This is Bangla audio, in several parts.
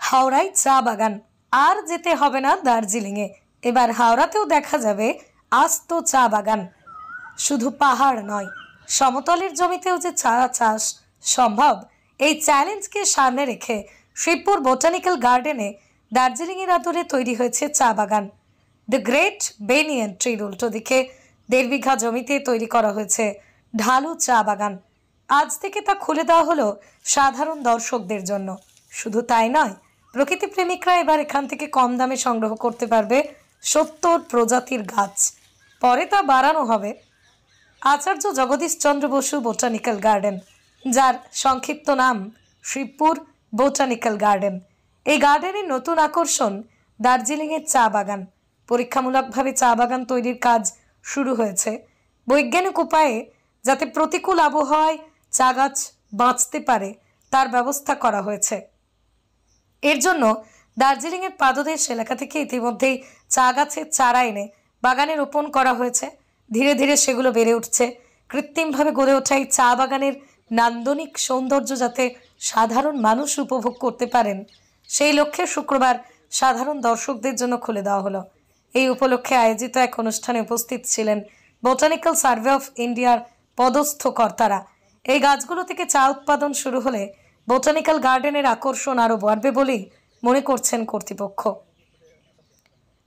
হাওড়ায় চা বাগান, আর যেতে হবে না দার্জিলিংয়ে। এবার হাওড়াতেও দেখা যাবে আস্ত চা বাগান। শুধু পাহাড় নয়, সমতলের জমিতেও যে চা চাষ সম্ভব, এই চ্যালেঞ্জকে সামনে রেখে শিবপুর বোটানিক্যাল গার্ডেনে দার্জিলিংয়ের আদলে তৈরি হয়েছে চা বাগান। দ্য গ্রেট বেনিয়ান ট্রির উল্টো দিকে 1.5 বিঘা জমিতে তৈরি করা হয়েছে ঢালু চা বাগান। আজ থেকে তা খুলে দেওয়া হলো সাধারণ দর্শকদের জন্য। শুধু তাই নয়, প্রকৃতি প্রেমিকরা এবার এখান থেকে কম দামে সংগ্রহ করতে পারবে 70 প্রজাতির গাছ। পরে তা বাড়ানো হবে। আচার্য জগদীশ চন্দ্র বসু বোটানিক্যাল গার্ডেন, যার সংক্ষিপ্ত নাম শিবপুর বোটানিক্যাল গার্ডেন। এই গার্ডেনের নতুন আকর্ষণ দার্জিলিংয়ের চা বাগান। পরীক্ষামূলকভাবে চা বাগান তৈরির কাজ শুরু হয়েছে। বৈজ্ঞানিক উপায়ে যাতে প্রতিকূল আবহাওয়ায় চা গাছ বাঁচতে পারে তার ব্যবস্থা করা হয়েছে। এর জন্য দার্জিলিংয়ের পাদদেশ এলাকা থেকে ইতিমধ্যেই চা গাছের চারা এনে বাগানে রোপণ করা হয়েছে। ধীরে ধীরে সেগুলো বেড়ে উঠছে। কৃত্রিমভাবে গড়ে ওঠা এই চা বাগানের নান্দনিক সৌন্দর্য যাতে সাধারণ মানুষ উপভোগ করতে পারেন, সেই লক্ষ্যে শুক্রবার সাধারণ দর্শকদের জন্য খুলে দেওয়া হলো। এই উপলক্ষে আয়োজিত এক অনুষ্ঠানে উপস্থিত ছিলেন বোটানিক্যাল সার্ভে অফ ইন্ডিয়ার পদস্থ কর্তারা। এই গাছগুলো থেকে চা উৎপাদন শুরু হলে বোটানিক্যাল গার্ডেনের আকর্ষণ আরও বাড়বে বলেই মনে করছেন কর্তৃপক্ষ।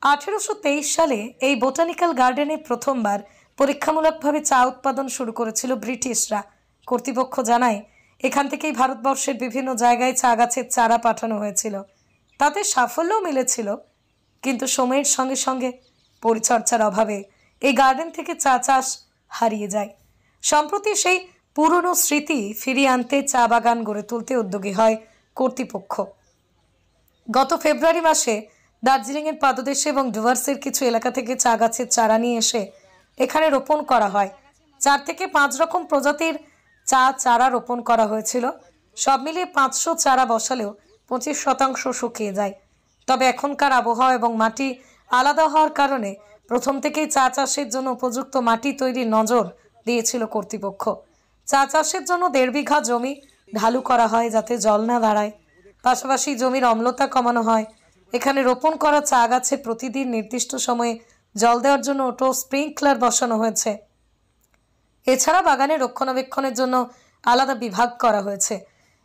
1823 সালে এই বোটানিক্যাল গার্ডেনে প্রথমবার পরীক্ষামূলকভাবে চা উৎপাদন শুরু করেছিল ব্রিটিশরা। কর্তৃপক্ষ জানায়, এখান থেকেই ভারতবর্ষের বিভিন্ন জায়গায় চা গাছের চারা পাঠানো হয়েছিল। তাতে সাফল্যও মিলেছিল, কিন্তু সময়ের সঙ্গে সঙ্গে পরিচর্যার অভাবে এই গার্ডেন থেকে চা চাষ হারিয়ে যায়। সম্প্রতি সেই পুরনো স্মৃতি ফিরিয়ে আনতে চা বাগান গড়ে তুলতে উদ্যোগী হয় কর্তৃপক্ষ। গত ফেব্রুয়ারি মাসে দার্জিলিংয়ের পাদদেশে এবং ডুভার্সের কিছু এলাকা থেকে চা গাছের চারা নিয়ে এসে এখানে রোপণ করা হয়। 4 থেকে 5 রকম প্রজাতির চা চারা রোপণ করা হয়েছিল। সব মিলিয়ে 500 চারা বসালেও 25% শুকিয়ে যায়। তবে এখনকার আবহাওয়া এবং মাটি আলাদা হওয়ার কারণে প্রথম থেকেই চা চাষের জন্য উপযুক্ত মাটি তৈরির নজর দিয়েছিল কর্তৃপক্ষ। চা চাষের জন্য 1.5 বিঘা জমি ঢালু করা হয় যাতে জল না দাঁড়ায়। পাশাপাশি জমির অম্লতা কমানো হয়। এখানে রোপণ করা চা গাছে প্রতিদিন নির্দিষ্ট সময়ে জল দেওয়ার জন্য অটো স্প্রিংকলার বসানো হয়েছে। এছাড়া বাগানের রক্ষণাবেক্ষণের জন্য আলাদা বিভাগ করা হয়েছে।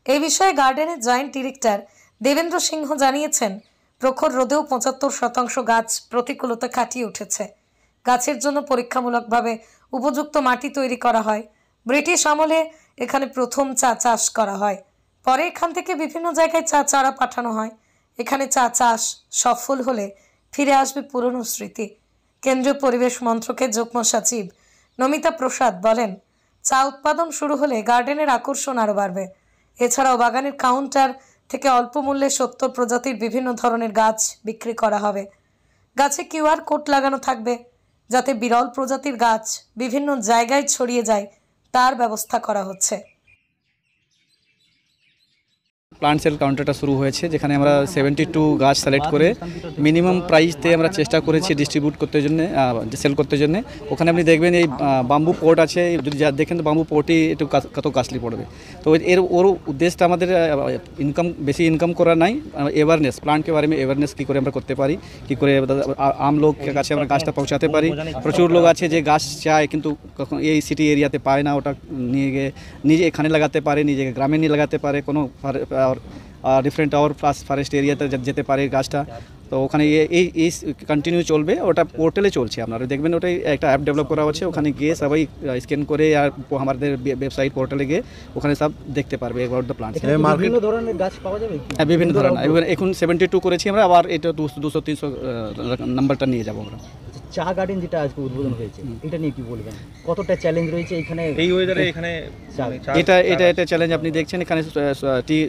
এই বিষয়ে গার্ডেনের জয়েন্ট ডিরেক্টর দেবেন্দ্র সিংহ জানিয়েছেন, প্রখর রোদেও 75% গাছ প্রতিকূলতা কাটিয়ে উঠেছে। গাছের জন্য পরীক্ষামূলকভাবে উপযুক্ত মাটি তৈরি করা হয়। ব্রিটিশ আমলে এখানে প্রথম চা চাষ করা হয়। পরে এখান থেকে বিভিন্ন জায়গায় চা চারা পাঠানো হয়। এখানে চা চাষ সফল হলে ফিরে আসবে পুরনো স্মৃতি। কেন্দ্রীয় পরিবেশ মন্ত্রকের যুগ্ম সচিব নমিতা প্রসাদ বলেন, চা উৎপাদন শুরু হলে গার্ডেনের আকর্ষণ আরও বাড়বে। এছাড়াও বাগানের কাউন্টার থেকে অল্প মূল্যে 70 প্রজাতির বিভিন্ন ধরনের গাছ বিক্রি করা হবে। গাছে QR কোড লাগানো থাকবে যাতে বিরল প্রজাতির গাছ বিভিন্ন জায়গায় ছড়িয়ে যায়, তার ব্যবস্থা করা হচ্ছে। প্লান্ট সেল কাউন্টারটা শুরু হয়েছে, যেখানে আমরা 72 গাছ সিলেক্ট করে মিনিমাম প্রাইসতে আমরা চেষ্টা করেছি ডিস্ট্রিবিউট করতে জন্য, সেল করতে জন্য। ওখানে আপনি দেখবেন এই বাম্বু পোর্ট আছে, যদি যা দেখেন তো বাম্বু পোর্টই একটু কত কাস্টলি পড়বে। তো ওর উদ্দেশ্যটা আমাদের বেশি ইনকাম করা নাই, অ্যাওয়ারনেস, প্লান্টকে বারে में অ্যাওয়ারনেস কী করে আমরা করতে পারি, কী করে আম লোকের কাছে আমরা গাছটা পৌঁছাতে পারি। প্রচুর লোক আছে যে গাছ চায় কিন্তু কখন এই সিটি এরিয়াতে পায় না, ওটা নিয়ে গিয়ে নিজে এখানে লাগাতে পারে, নিজে গ্রামে নিয়ে লাগাতে পারে, কোনো ডিফারেন্ট আওয়ার প্লাস ফরেস্ট এরিয়াতে যেতে পারে গাছটা। তো ওখানে এই কন্টিনিউ চলবে, ওটা পোর্টালে চলছে। আপনারা দেখবেন ওটাই একটা অ্যাপ ডেভেলপ করা হচ্ছে, ওখানে গিয়ে সবাই স্ক্যান করে আর আমাদের ওয়েবসাইট পোর্টালে গিয়ে ওখানে সব দেখতে পারবে অ্যাবাউট দ্য প্লান্ট। বিভিন্ন ধরনের গাছ পাওয়া যাবে? হ্যাঁ, বিভিন্ন ধরনের। এখন 72 করেছি আমরা, আবার এটা 200-300 নাম্বারটা নিয়ে যাবো আমরা। চা গার্ডেন যেটা আজকে উদ্বোধন হয়েছে, এটা নিয়ে কি বলবেন? কতটা চ্যালেঞ্জ রয়েছে এখানে এই ওয়েদারে? এখানে এটা চ্যালেঞ্জ আপনি দেখছেন। এখানে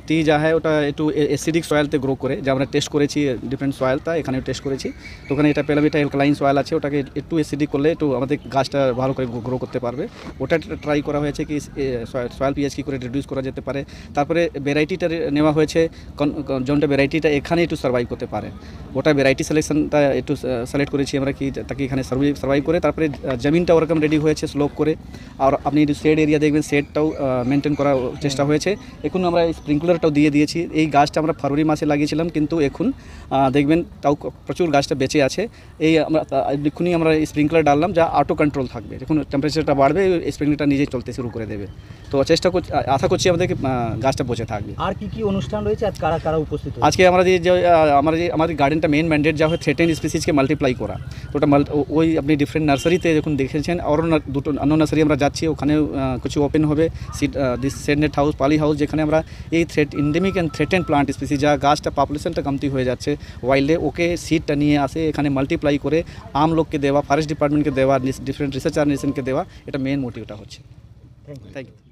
টি যা হয় ওটা একটু অ্যাসিডিক সয়েলতে গ্রো করে, যা আমরা টেস্ট করেছি ডিফারেন্ট সয়েলটা এখানে টেস্ট করেছি। তো ওখানে এটা পেলাম, এটা অ্যালকালাইন সয়েল আছে, ওটাকে একটু অ্যাসিডিক করলে একটু আমাদের গাছটা ভালো করে গ্রো করতে পারবে। ওটা ট্রাই করা হয়েছে কি সয়েল পিএইচ কী করে রিডিউস করা যেতে পারে। তারপরে ভ্যারাইটিটা নেওয়া হয়েছে, কোনটা ভ্যারাইটিটা এখানে একটু সার্ভাইভ করতে পারে, ওটা ভ্যারাইটি সিলেকশনটা একটু সিলেক্ট করেছি আমরা, কি তাকে থাকি এখানে সার্ভাইভ করে। তারপরে জমিনটা ওরকম রেডি হয়েছে স্লোপ করে, আর আপনি শেড এরিয়া দেখবেন শেডটাও মেনটেন করার চেষ্টা হয়েছে। এখন আমরা স্প্রিংকলারটাও দিয়ে দিয়েছি। এই গাছটা আমরা ফেব্রুয়ারি মাসে লাগিয়েছিলাম, কিন্তু এখন দেখবেন তাও প্রচুর গাছটা বেঁচে আছে। এই আমরা এক্ষুনি আমরা স্প্রিংকলার ডাললাম, যা অটো কন্ট্রোল থাকবে। যখন টেম্পারেচারটা বাড়বে স্প্রিংকলারটা নিজেই চলতে শুরু করে দেবে। তো চেষ্টা করছি, আশা করছি আমাদেরকে গাছটা বসে থাকবে। আর কি অনুষ্ঠান রয়েছে, আর কারা কারা উপস্থিত হয়েছে? আজকে আমরা আমাদের গার্ডেনটা মেন ম্যান্ডেট যা হয় থ্রেটেন স্পিসিসকে মাল্টিপ্লাই করা। তো ওটা ওই আপনি ডিফারেন্ট নার্সারিতে যখন দেখেছেন, আরও দুটো অন্য নার্সারি আমরা যাচ্ছি, ওখানে কিছু ওপেন হবে সেডনেট হাউস, পালি হাউস, যেখানে আমরা এই ইন্ডেমিক অ্যান্ড থ্রেটেন প্লান্ট স্পিসিস যা গাছটা পপুলেশনটা কমতি হয়ে যাচ্ছে ওয়াইল্ডে, ওকে সিডটা নিয়ে আসে এখানে মাল্টিপ্লাই করে আম লোককে দেওয়া, ফরেস্ট ডিপার্টমেন্টকে দেওয়া, ডিফারেন্ট রিসার্চ অর্গানাইজেশনকে দেওয়া, এটা মেন মোটিভটা হচ্ছে। Thank you.